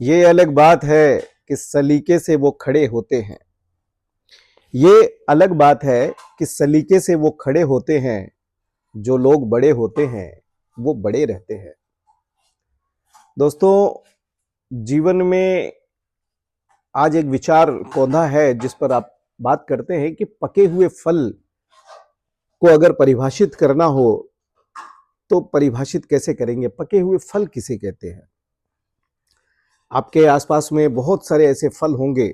ये अलग बात है कि सलीके से वो खड़े होते हैं। ये अलग बात है कि सलीके से वो खड़े होते हैं। जो लोग बड़े होते हैं वो बड़े रहते हैं। दोस्तों, जीवन में आज एक विचार कौंधा है जिस पर आप बात करते हैं कि पके हुए फल को अगर परिभाषित करना हो तो परिभाषित कैसे करेंगे? पके हुए फल किसे कहते हैं? आपके आसपास में बहुत सारे ऐसे फल होंगे।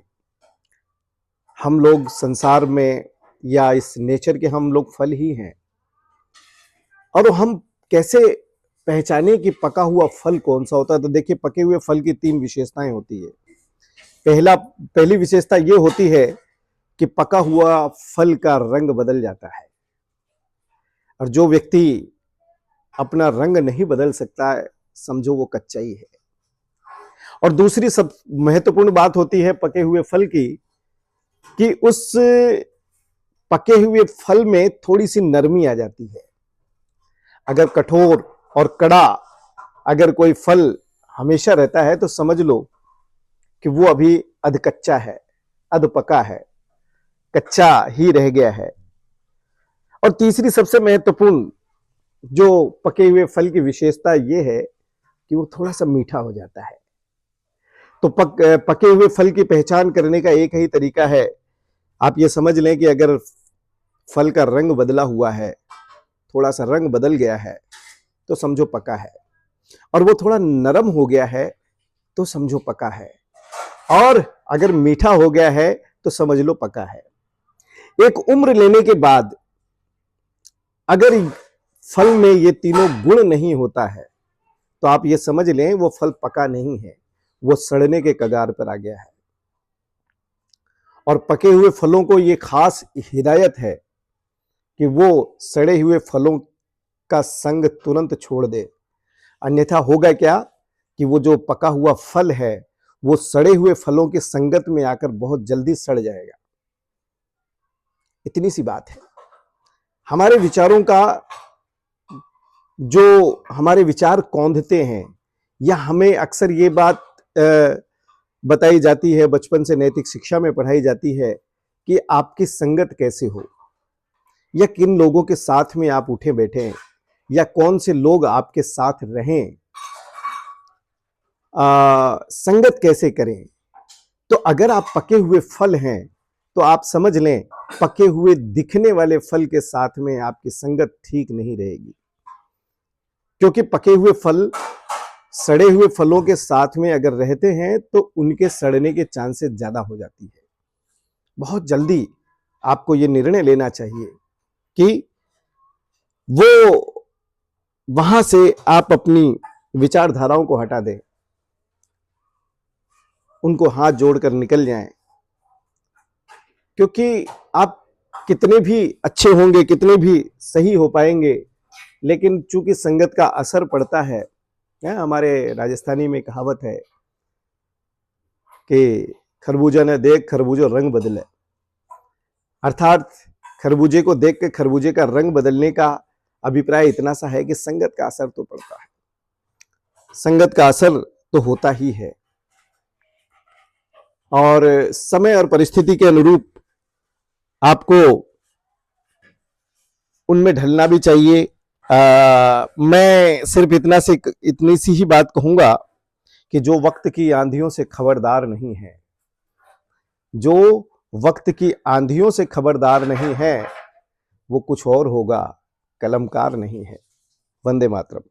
हम लोग संसार में या इस नेचर के हम लोग फल ही हैं। और हम कैसे पहचाने कि पका हुआ फल कौन सा होता है? तो देखिए, पके हुए फल की 3 विशेषताएं होती है। पहली विशेषता ये होती है कि पका हुआ फल का रंग बदल जाता है, और जो व्यक्ति अपना रंग नहीं बदल सकता है, समझो वो कच्चा ही है। और दूसरी सब महत्वपूर्ण बात होती है पके हुए फल की कि उस पके हुए फल में थोड़ी सी नरमी आ जाती है। अगर कठोर और कड़ा अगर कोई फल हमेशा रहता है तो समझ लो कि वो अभी अधकच्चा है, अधपका है, कच्चा ही रह गया है। और तीसरी सबसे महत्वपूर्ण जो पके हुए फल की विशेषता ये है कि वो थोड़ा सा मीठा हो जाता है। तो पके हुए फल की पहचान करने का एक ही तरीका है। आप ये समझ लें कि अगर फल का रंग बदला हुआ है, थोड़ा सा रंग बदल गया है, तो समझो पका है। और वो थोड़ा नरम हो गया है तो समझो पका है। और अगर मीठा हो गया है तो समझ लो पका है। एक उम्र लेने के बाद अगर फल में ये तीनों गुण नहीं होता है तो आप ये समझ लें वो फल पका नहीं है, वो सड़ने के कगार पर आ गया है। और पके हुए फलों को ये खास हिदायत है कि वो सड़े हुए फलों का संग तुरंत छोड़ दे। अन्यथा होगा क्या कि वो जो पका हुआ फल है वो सड़े हुए फलों की संगत में आकर बहुत जल्दी सड़ जाएगा। इतनी सी बात है। हमारे विचारों का जो हमारे विचार कौंधते हैं, या हमें अक्सर ये बात बताई जाती है, बचपन से नैतिक शिक्षा में पढ़ाई जाती है कि आपकी संगत कैसे हो, या किन लोगों के साथ में आप उठे बैठे, या कौन से लोग आपके साथ रहें, संगत कैसे करें। तो अगर आप पके हुए फल हैं तो आप समझ लें पके हुए दिखने वाले फल के साथ में आपकी संगत ठीक नहीं रहेगी, क्योंकि पके हुए फल सड़े हुए फलों के साथ में अगर रहते हैं तो उनके सड़ने के चांसेस ज्यादा हो जाती है। बहुत जल्दी आपको यह निर्णय लेना चाहिए कि वो वहां से आप अपनी विचारधाराओं को हटा दें, उनको हाथ जोड़कर निकल जाएं। क्योंकि आप कितने भी अच्छे होंगे, कितने भी सही हो पाएंगे, लेकिन चूंकि संगत का असर पड़ता है। हमारे राजस्थानी में कहावत है कि खरबूजा ने देख खरबूजो रंग बदले। अर्थात खरबूजे को देख के खरबूजे का रंग बदलने का अभिप्राय इतना सा है कि संगत का असर तो पड़ता है, संगत का असर तो होता ही है। और समय और परिस्थिति के अनुरूप आपको उनमें ढलना भी चाहिए। मैं सिर्फ इतनी सी ही बात कहूंगा कि जो वक्त की आंधियों से खबरदार नहीं है, जो वक्त की आंधियों से खबरदार नहीं है, वो कुछ और होगा, कलमकार नहीं है। वंदे मातरम।